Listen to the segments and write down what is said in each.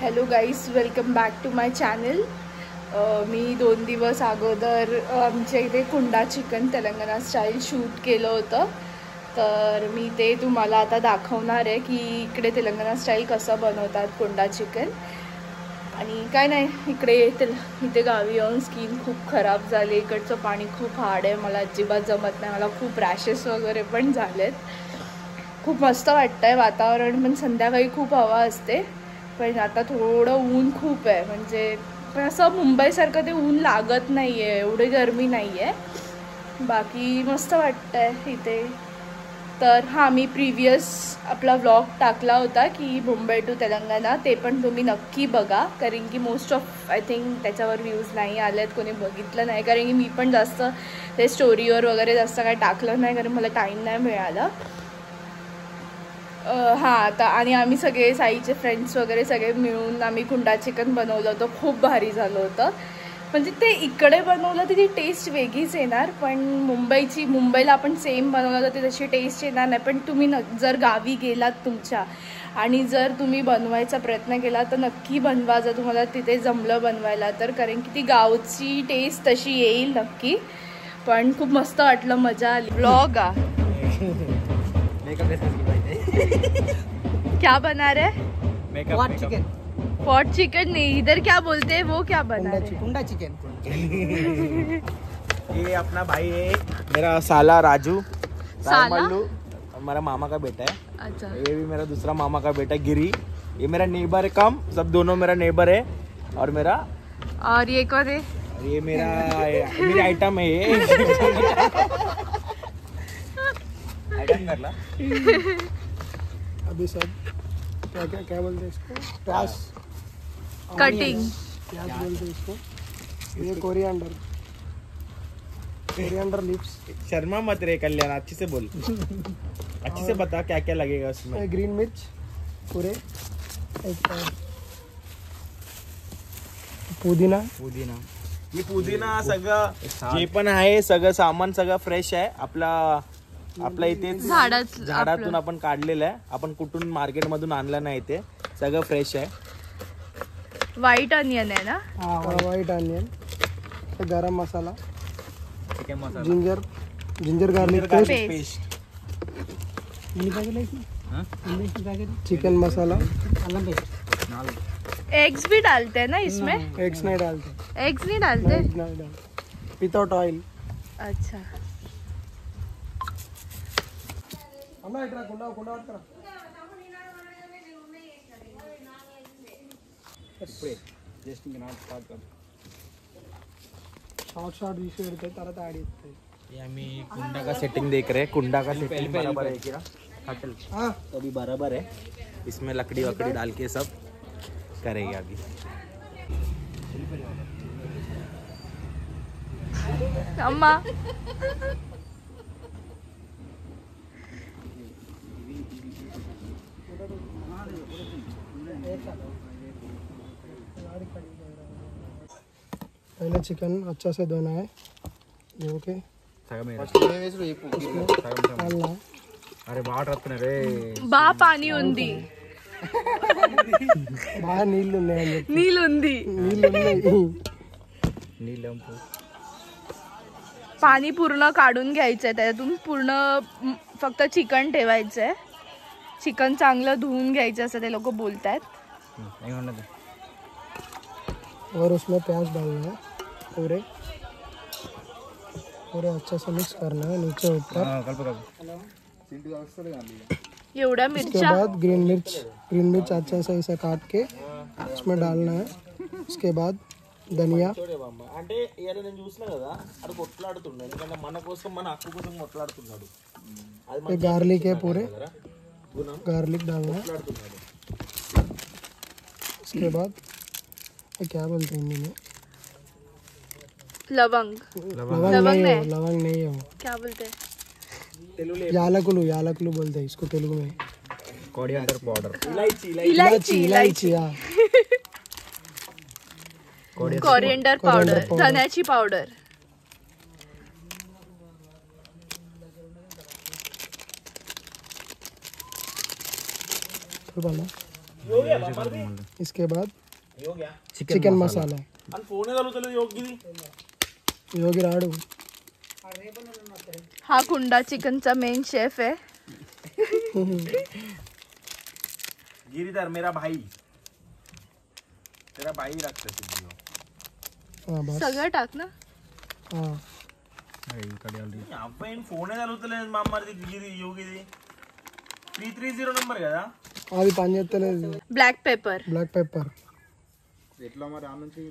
Hello guys, welcome back to my channel. मी 2 दिवस अगोदर आमच्या इथे Kunda chicken Telangana style shoot केलं होतं. तर मी ते तुम्हाला आता दाखवणार आहे की इकडे तेलंगणा स्टाईल कसं बनवतात कुंडा चिकन. आणि काय नाही, इथे गावी येऊन स्किन खूप खराब झाली. इकडचं पाणी खूप हार्ड आहे, मला अजिबात जमत नाही. मला खूप रॅशेस वगैरे पण झालेत. खूप मस्त वाटतं आहे वातावरण, पण संध्याकाळी खूप हवा असते. पण आता थोडं ऊन खूप आहे, म्हणजे पण असं मुंबईसारखं ते ऊन लागत नाही आहे, एवढी गरमी नाही आहे. बाकी मस्त वाटतं आहे इथे. तर हां, मी प्रिव्हियस आपला व्लॉग टाकला होता की मुंबई टू तेलंगणा, ते पण तुम्ही नक्की बघा. कारण की मोस्ट ऑफ आय थिंक त्याच्यावर व्ह्यूज नाही आले आहेत, कोणी बघितलं नाही. कारण की मी पण जास्त ते स्टोरीवर वगैरे जास्त काय टाकलं नाही, कारण मला टाईम नाही मिळाला. हां, आता आणि आम्ही सगळे साईचे फ्रेंड्स वगैरे सगळे मिळून आम्ही कुंडा चिकन बनवलं होतं. खूप भारी झालं होतं. म्हणजे ते इकडे बनवलं तर ती टेस्ट वेगळीच येणार, पण मुंबईला आपण सेम बनवलं तर ती तशी टेस्ट येणार नाही. पण तुम्ही जर गावी गेलात तुमच्या आणि जर तुम्ही बनवायचा प्रयत्न केला तर नक्की बनवा, जर तुम्हाला तिथे जमलं बनवायला तर. कारण की ती गावची टेस्ट तशी येईल नक्की. पण खूप मस्त वाटलं, मजा आली. ब्लॉग क्या बना रहे? Pot chicken. पॉट चिकन नहीं, इधर क्या बोलते हैं, वो क्या बना रहे? कुंडा चिकन। ये अपना भाई है मेरा साला राजू। साला? हमारा मामा का बेटा है। अच्छा। ये भी मेरा दूसरा मामा का बेटा है गिरी। ये मेरा नेबर है, कम सब दोनों मेरा नेबर है। और ये कौन है? ये मेरी आइटम है ये। आइटम कर ला। अभी सब क्या बोलते हैं इसको? प्याज कटिंग। प्याज बोलते हैं इसको। ये कोरिएंडर लीव्स। शर्मा मत रे कल्याण, अच्छे से बोल। अच्छे से बता क्या क्या लगेगा उसमें। ग्रीन मिर्च पूरे, एक पुदीना। ये पुदीना सगळं जे पण आहे, सगळं सामान सगळं फ्रेश आहे. आपला इथे झाडातून आपण काढलेलं आहे. आपण कुठून मार्केट मधून आणलं नाही, ते सगळं फ्रेश आहे. व्हाइट अनियन है ना? हाँ, व्हाइट अनियन, गरम मसाला, चिकन मसाला, जिंजर गार्लिक पेस्ट, चिकन मसाला। एग्स भी डालते हैं ना इसमें? एग्स नहीं डालते। एग्स नहीं डालते? Without oil. अच्छा। शॉर्ट विषय इडते तरह ऐड इतते। ये हमें कुंडा का सेटिंग देख रहे हैं। कुंडा का सेटिंग बराबर है क्या? हाँ, अभी बराबर है। इसमें लकड़ी वकड़ी डाल के सब करेंगे अभी। अम्मा पहले चिकन अच्छा से धोना है, धो के डालना। अरे बाहर रखने रे, बा पानी उंदी बाहर नील नील उंदी पाणी पूर्ण काढून घ्यायचंय, त्यातून पूर्ण फक्त चिकन ठेवायचंय. चिकन चांगलं धुवून घ्यायचं असं ते लोक बोलतात. और उसमें प्याज डालना है, पूरे अच्छा से मिक्स करना है नीचे ऊपर। एवढ्या उसके मिरच्या बाद ग्रीन मिर्च अच्छा से इसे काट के उसमें डालना है। उसके बाद धनिया, అంటే ఇయాల నేను చూసినా కదా, అక్కడ కొట్లాడుతున్నాడు. ఎందుకంటే మన కోసం, మన హక్కు కోసం కొట్లాడుతున్నాడు. ये गार्लिक है, पूरे गार्लिक डालना है। उसके बाद ये क्या बोलते हैं हिंदी में? लवंग लवंग नहीं है वो, क्या बोलते हैं? यालकुलू बोलते हैं इसको तेलुगु में। कोरिएंडर पाउडर, इलायची हाँ। कोरिएंडर पावडर, धन्याची पावडर। इसके बाद हो गया चिकन मसाला आणि फोन चालू त्याला योग्य योगी राडू हा कुंडा चिकनचा मेन शेफ आहे. गिरीधर मेरा भाई तेरा भाई लागतं सिद्धी. हाँ बस सगळं टाक ना. हाँ आपण फोन चालू त्याला मामारती गिरी योगी 330 नंबर కదా అది పని చేస్తలేదు. Black paper. బ్లాక్ పెప్పర్ ఎట్లా మరి ఆ నుంచి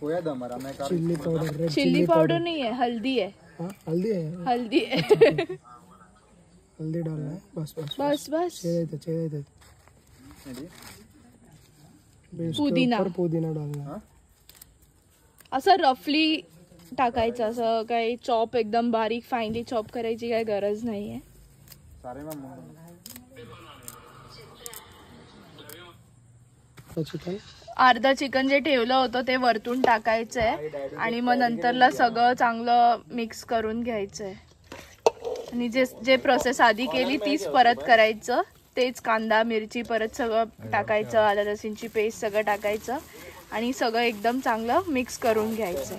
పోయేదా మరి అన్న chilli powder red chilli powder नहीं है, हल्दी है. हाँ हल्दी है हल्दी है. हल्दी डालना है बस बस बस बस. చేదైతే पुदीना. पुदीना डालना है. असं रफली टाकायचं, असं काही चॉप एकदम बारीक फाईनली चॉप करायची काही गरज नाहीये. चिकन अर्धा चिकन जे ठेवलं होतं ते वरतून टाकायचंय आणि मग नंतरला सगळं चांगलं मिक्स करून घ्यायचंय. आणि जे प्रोसेस आधी केली तीच परत करायचं. तेच कांदा मिरची परत सगळं टाकायचं, आलं लसूणची पेस्ट सगळं टाकायचं आणि सगळं एकदम चांगलं मिक्स करून घ्यायचंय.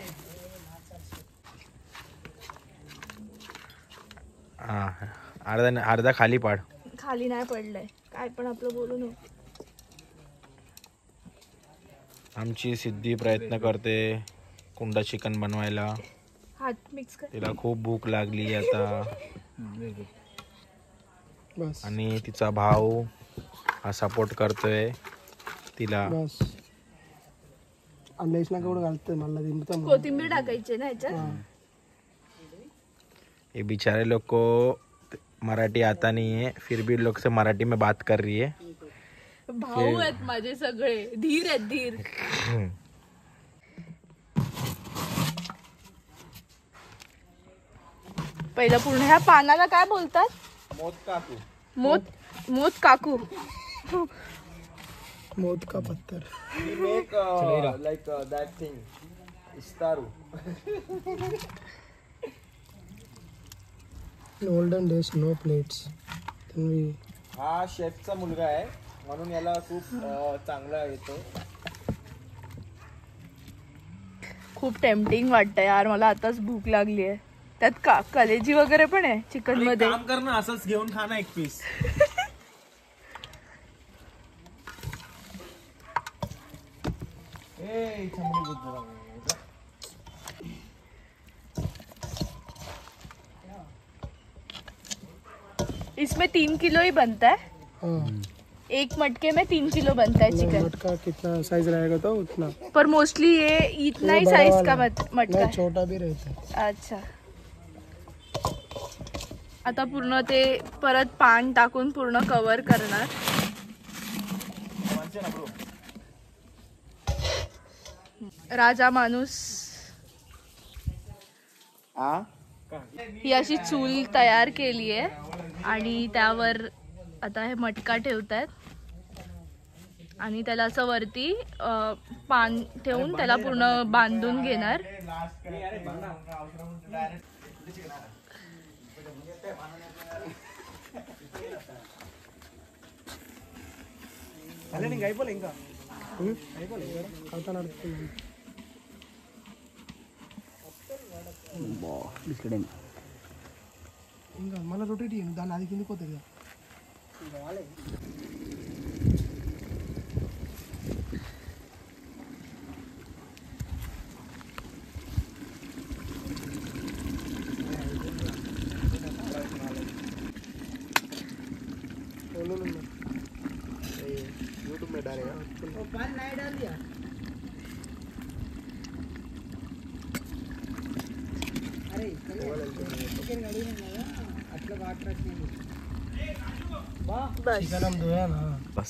अर्धा खाली पाड. खाली नाही पडलंय काय पण आपलं बोलू नको. आमची सिद्धी प्रयत्न करते कुंडा चिकन बनवायला. हात मिक्स कर. तिला खूप भूक लागली आता बस आणि तिचा भाऊ हा सपोर्ट करतोय तिला. बस अंडा इसना केवढं घालतोय मला दिमतं. कोथिंबीर टाकायची ना ह्याच्यात. ये बेचारे लोग को मराठी आता नहीं है फिर भी लोग से मराठी में बात कर रही है. भाऊ आहेत माझे सगळे, धीर आहेत धीर. पहिलं पूर्ण ह्या पानाला काय बोलतात? मोत काकू. मोत काकू. मौत का पत्थर. We make like that thing. Istaru. In olden days no plates. Then we हा शेफचा मुलगा आहे म्हणून याला खूप चांगला येतो. खूप टेम्पटिंग वाटतंय यार, मला आताच भूक लागली आहे. त्यात कलेजी वगैरे पण आहे चिकन मध्ये. काम कर ना, असंच घेऊन खा ना एक पीस. इसमें 3 किलो ही बनता है. हाँ एक मटके में 3 किलो बनता है चिकन. मटका कितना साइज रहेगा तो उतना. पर मोस्टली ये इतना ही साइज का मटका नहीं है. छोटा भी रहता है. अच्छा. आता पूर्ण ते परत पान टाकून पूर्ण कव्हर करणार. राजा माणूस. ही अशी चूल तयार केली आहे आणि त्यावर आता हे मटका ठेवतात आणि त्याला असं वरती पान ठेवून त्याला पूर्ण बांधून घेणार. मला रोटेट దాని అది కిందకి పోతుంది. यूट्यूब में डालेगा. पान नहीं डाल दिया.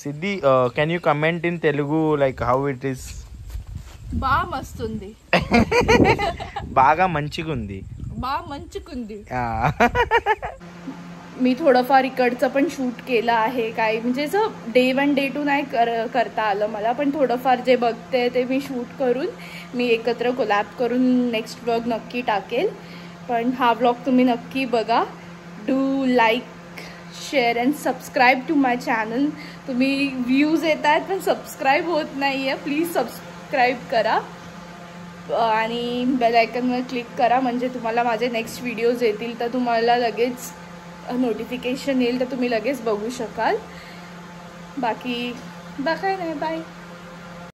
సిద్ధి can you comment in Telugu like how it is? బాగా మస్తుంది. బాగా మంచిగా ఉంది. बाग मंचकुंदी. मी थोडंफार इकडचं पण शूट केलं आहे. काय म्हणजे असं डे 1 डे 2 नाही करता आलं मला, पण थोडंफार जे बघते ते मी शूट करून मी एकत्र कोलॅब करून नेक्स्ट व्लॉग नक्की टाकेल. पण हा व्लॉग तुम्ही नक्की बघा. Do like share and subscribe to my channel. तुम्ही व्ह्यूज येत आहेत पण सबस्क्राईब होत नाही आहे. प्लीज सबस्क्राईब करा आणि बेल आयकॉनवर क्लिक करा, म्हणजे तुम्हाला माझे नेक्स्ट व्हिडिओज येतील तर तुम्हाला लगेच नोटिफिकेशन येईल, तर तुम्ही लगेच बघू शकाल. बाकी नाही, बाय.